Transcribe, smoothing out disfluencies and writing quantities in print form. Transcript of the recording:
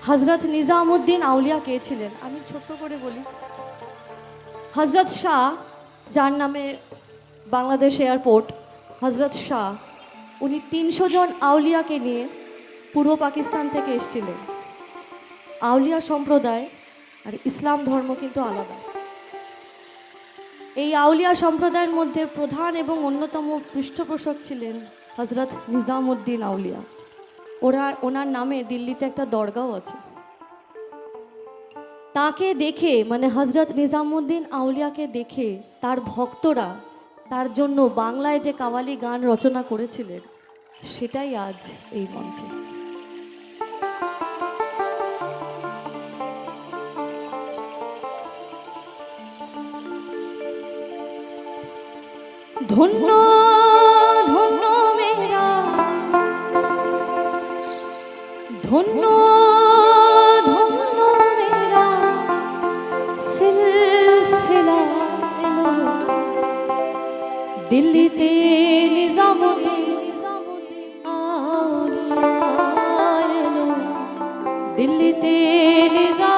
হজরত নিজামুদ্দিন আউলিয়া কে ছিলেন আমি ছোট্ট করে বলি। হজরত শাহ, যার নামে বাংলাদেশ এয়ারপোর্ট, হজরত শাহ, উনি ৩০০ জন আউলিয়াকে নিয়ে পূর্ব পাকিস্তান থেকে এসেছিলেন। আউলিয়া সম্প্রদায় আর ইসলাম ধর্ম কিন্তু আলাদা। এই আউলিয়া সম্প্রদায়ের মধ্যে প্রধান এবং অন্যতম পৃষ্ঠপোষক ছিলেন হজরত নিজামুদ্দিন আউলিয়া। ওনার নামে দিল্লিতে একটা দরগাও আছে। তাকে দেখে মানে হজরত নিজামুদ্দিন আউলিয়াকে দেখে তার ভক্তরা তার জন্য বাংলায় যে কাওয়ালি গান রচনা করেছিলেন সেটাই আজ এই মঞ্চে। ধন্য ধন্য মেরা ধন্য ধন্য মেরা সিলসিলা এলো দিল্লিতে নিজামুদ্দিন আউলিয়া এলো দিল্লিতে নিজামুদ্দিন